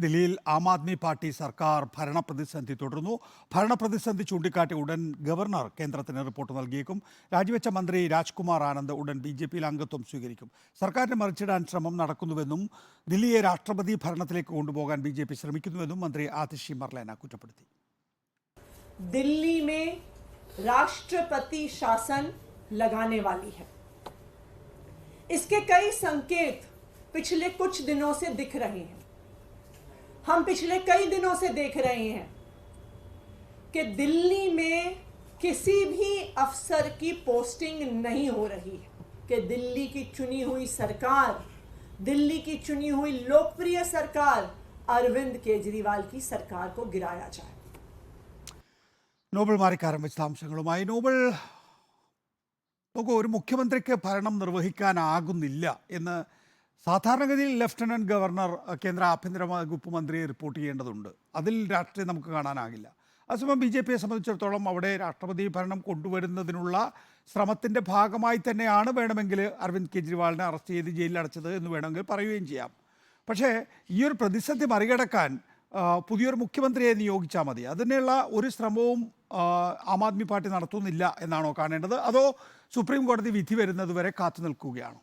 ദില്ലിയിൽ ആം ആദ്മി പാർട്ടി സർക്കാർ ഭരണപ്രതിസന്ധി തുടരുന്നു. ഭരണപ്രതിസന്ധി ചൂണ്ടിക്കാട്ടി ഉടൻ ഗവർണർ കേന്ദ്രത്തിന് റിപ്പോർട്ട് നൽകിയേക്കും. രാജിവെച്ച മന്ത്രി രാജ്കുമാർ ആനന്ദ് ഉടൻ BJPയിൽ അംഗത്വം സ്വീകരിക്കും. സർക്കാരിനെ മറിച്ചിടാൻ ശ്രമം നടക്കുന്നുവെന്നും ദില്ലിയെ രാഷ്ട്രപതി ഭരണത്തിലേക്ക് കൊണ്ടുപോകാൻ BJP ശ്രമിക്കുന്നുവെന്നും മന്ത്രി ആതിഷി മർലേന കുറ്റപ്പെടുത്തി. दिल्ली में राष्ट्रपति शासन लगाने वाली है। इसके कई संकेत पिछले कुछ दिनों से दिख रहे हैं। हम पिछले कई दिनों से देख रहे हैं कि दिल्ली में किसी भी अफसर की पोस्टिंग नहीं हो रही है, कि दिल्ली की चुनी हुई सरकार, दिल्ली की चुनी हुई लोकप्रिय सरकार अरविंद केजरीवाल की सरकार को गिराया जाए. നോബൽ മാറിക്കാരൻ വിശദാംശങ്ങളുമായി. നോബൽ, നോക്കൂ, ഒരു മുഖ്യമന്ത്രിക്ക് ഭരണം നിർവഹിക്കാനാകുന്നില്ല എന്ന് സാധാരണഗതിയിൽ ലഫ്റ്റനന്റ് ഗവർണർ കേന്ദ്ര ആഭ്യന്തര വകുപ്പ് മന്ത്രി റിപ്പോർട്ട് ചെയ്യേണ്ടതുണ്ട്. അതിൽ രാഷ്ട്രീയം നമുക്ക് കാണാനാകില്ല. അതേസമയം BJPയെ സംബന്ധിച്ചിടത്തോളം അവിടെ രാഷ്ട്രപതി ഭരണം കൊണ്ടുവരുന്നതിനുള്ള ശ്രമത്തിൻ്റെ ഭാഗമായി തന്നെയാണ് വേണമെങ്കിൽ അരവിന്ദ് കെജ്രിവാളിനെ അറസ്റ്റ് ചെയ്ത് ജയിലിൽ അടച്ചത് എന്ന് വേണമെങ്കിൽ പറയുകയും ചെയ്യാം. പക്ഷേ ഈ ഒരു പ്രതിസന്ധി മറികടക്കാൻ പുതിയൊരു മുഖ്യമന്ത്രിയെ നിയോഗിച്ചാൽ മതി. അതിനുള്ള ഒരു ശ്രമവും ആം ആദ്മി പാർട്ടി നടത്തുന്നില്ല എന്നാണോ കാണേണ്ടത്, അതോ സുപ്രീം കോടതി വിധി വരുന്നത് വരെ കാത്തു നിൽക്കുകയാണോ?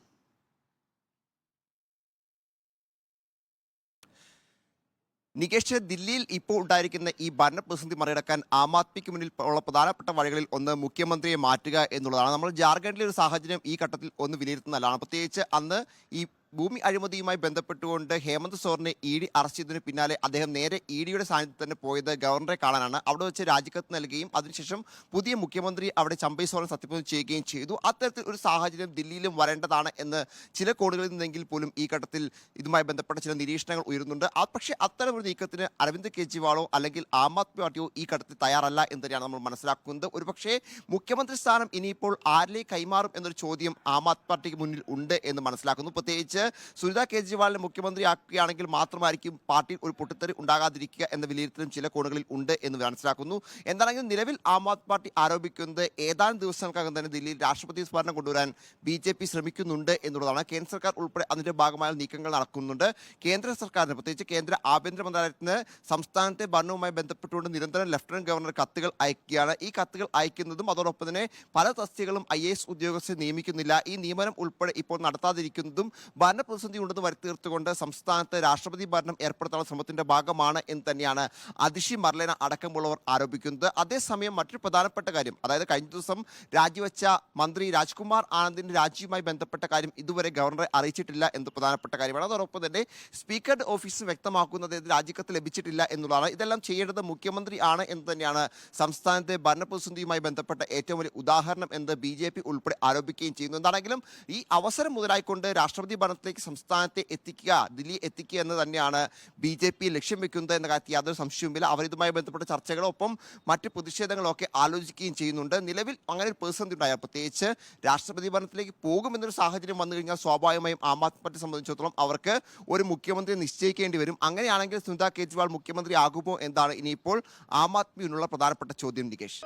നികേഷ്, ദില്ലിയിൽ ഇപ്പോൾ ഉണ്ടായിരിക്കുന്ന ഈ ഭരണപ്രതിസന്ധി മറികടക്കാൻ ആം ആദ്മിക്ക് മുന്നിൽ ഉള്ള പ്രധാനപ്പെട്ട വഴികളിൽ ഒന്ന് മുഖ്യമന്ത്രിയെ മാറ്റുക എന്നുള്ളതാണ്. നമ്മൾ ജാർഖണ്ഡിലെ ഒരു സാഹചര്യം ഈ ഘട്ടത്തിൽ ഒന്ന് വിലയിരുത്തുന്നതാണ്. പ്രത്യേകിച്ച് അന്ന് ഈ ഭൂമി അഴിമതിയുമായി ബന്ധപ്പെട്ടുകൊണ്ട് ഹേമന്ത് സോറിനെ ED അറസ്റ്റ് ചെയ്തതിന് പിന്നാലെ അദ്ദേഹം നേരെ EDയുടെ സാന്നിധ്യത്തിൽ തന്നെ പോയത് ഗവർണറെ കാണാനാണ്. അവിടെ വെച്ച് രാജിക്കത്ത് നൽകുകയും അതിനുശേഷം പുതിയ മുഖ്യമന്ത്രി അവിടെ ചമ്പൈ സോറൻ സത്യപ്രതിജ്ഞ ചെയ്യുകയും ചെയ്തു. അത്തരത്തിൽ ഒരു സാഹചര്യം ദില്ലിയിലും വരേണ്ടതാണ് എന്ന് ചില കോണുകളിൽ നിന്നെങ്കിൽ പോലും ഈ ഘട്ടത്തിൽ ഇതുമായി ബന്ധപ്പെട്ട ചില നിരീക്ഷണങ്ങൾ ഉയരുന്നുണ്ട്. പക്ഷേ അത്തരം ഒരു നീക്കത്തിന് അരവിന്ദ് കെജ്രിവാളോ അല്ലെങ്കിൽ ആം ആദ്മി പാർട്ടിയോ ഈ ഘട്ടത്തിൽ തയ്യാറല്ല എന്ന് തന്നെയാണ് നമ്മൾ മനസ്സിലാക്കുന്നത്. ഒരുപക്ഷേ മുഖ്യമന്ത്രി സ്ഥാനം ഇനിയിപ്പോൾ ആരിലേക്ക് കൈമാറും എന്നൊരു ചോദ്യം ആം ആദ്മി പാർട്ടിക്ക് മുന്നിൽ ഉണ്ട് എന്ന് മനസ്സിലാക്കുന്നു. പ്രത്യേകിച്ച് സുനിത കേജ്രിവാളിനെ മുഖ്യമന്ത്രിയാക്കുകയാണെങ്കിൽ മാത്രമായിരിക്കും പാർട്ടിയിൽ ഒരു പൊട്ടിത്തെറി ഉണ്ടാകാതിരിക്കുക എന്ന വിലയിരുത്തലും ചില കോണുകളിൽ ഉണ്ട് എന്ന് മനസ്സിലാക്കുന്നു. എന്താണെങ്കിലും നിലവിൽ ആം ആദ്മി പാർട്ടി ആരോപിക്കുന്നത് ഏതാനും ദിവസങ്ങൾക്കകം തന്നെ ദില്ലിയിൽ രാഷ്ട്രപതി ഭരണം കൊണ്ടുവരാൻ BJP ശ്രമിക്കുന്നുണ്ട് എന്നുള്ളതാണ്. കേന്ദ്ര സർക്കാർ ഉൾപ്പെടെ അതിൻ്റെ ഭാഗമായ നീക്കങ്ങൾ നടക്കുന്നുണ്ട്. കേന്ദ്ര സർക്കാരിന്, പ്രത്യേകിച്ച് കേന്ദ്ര ആഭ്യന്തര മന്ത്രാലയത്തിന് സംസ്ഥാനത്തെ ഭരണവുമായി ബന്ധപ്പെട്ടുകൊണ്ട് നിരന്തരം ലഫ്റ്റനന്റ് ഗവർണർ കത്തുകൾ അയക്കുകയാണ്. ഈ കത്തുകൾ അയക്കുന്നതും അതോടൊപ്പം തന്നെ പല തസ്തികകളും IAS ഉദ്യോഗസ്ഥരെ നിയമിക്കുന്നില്ല. ഈ നിയമനം ഉൾപ്പെടെ ഇപ്പോൾ നടത്താതിരിക്കുന്നതും പ്രതിസന്ധി ഉണ്ടെന്ന് വരുത്തി തീർത്തുകൊണ്ട് സംസ്ഥാനത്ത് രാഷ്ട്രപതി ഭരണം ഏർപ്പെടുത്താനുള്ള ശ്രമത്തിന്റെ ഭാഗമാണ് എന്ന് തന്നെയാണ് അതിഷി മർലേന അടക്കമുള്ളവർ ആരോപിക്കുന്നത്. അതേസമയം മറ്റൊരു പ്രധാനപ്പെട്ട കാര്യം, അതായത് കഴിഞ്ഞ ദിവസം രാജിവെച്ച മന്ത്രി രാജ്കുമാർ ആനന്ദിന്റെ രാജിയുമായി ബന്ധപ്പെട്ട കാര്യം ഇതുവരെ ഗവർണറെ അറിയിച്ചിട്ടില്ല എന്ന് പ്രധാനപ്പെട്ട കാര്യമാണ്. അതോടൊപ്പം തന്നെ സ്പീക്കറുടെ ഓഫീസ് വ്യക്തമാക്കുന്നത് രാജിക്കത്ത് ലഭിച്ചിട്ടില്ല എന്നുള്ളതാണ്. ഇതെല്ലാം ചെയ്യേണ്ടത് മുഖ്യമന്ത്രി ആണ് എന്ന് തന്നെയാണ് സംസ്ഥാനത്തെ ഭരണപ്രതിസന്ധിയുമായി ബന്ധപ്പെട്ട ഏറ്റവും വലിയ ഉദാഹരണം എന്ന് BJP ഉൾപ്പെടെ ആരോപിക്കുകയും ചെയ്യുന്നു. എന്താണെങ്കിലും ഈ അവസരം മുതലായിക്കൊണ്ട് രാഷ്ട്രപതി ഭരണത്തിലേക്ക് സംസ്ഥാനത്തെ എത്തിക്കുക, ദില്ലി എത്തിക്കുക എന്ന് തന്നെയാണ് BJP ലക്ഷ്യം വെക്കുന്നത് എന്ന കാര്യത്തിൽ യാതൊരു സംശയവുമില്ല. അവർ ഇതുമായി ബന്ധപ്പെട്ട ചർച്ചകളൊപ്പം മറ്റ് പ്രതിഷേധങ്ങളൊക്കെ ആലോചിക്കുകയും ചെയ്യുന്നുണ്ട്. നിലവിൽ അങ്ങനെ ഒരു പ്രതിസന്ധി ഉണ്ടായാൽ, പ്രത്യേകിച്ച് രാഷ്ട്രപതി ഭരണത്തിലേക്ക് പോകുമെന്നൊരു സാഹചര്യം വന്നു കഴിഞ്ഞാൽ സ്വാഭാവികമായും ആം ആദ്മി പാർട്ടിയെ സംബന്ധിച്ചിടത്തോളം അവർക്ക് ഒരു മുഖ്യമന്ത്രിയെ നിശ്ചയിക്കേണ്ടി വരും. അങ്ങനെയാണെങ്കിൽ സുനിത കേജ്രിവാൾ മുഖ്യമന്ത്രി ആകുമോ എന്നാണ് ഇനിയിപ്പോൾ ആം ആദ്മിയിലുള്ള പ്രധാനപ്പെട്ട ചോദ്യം. നികേഷ്.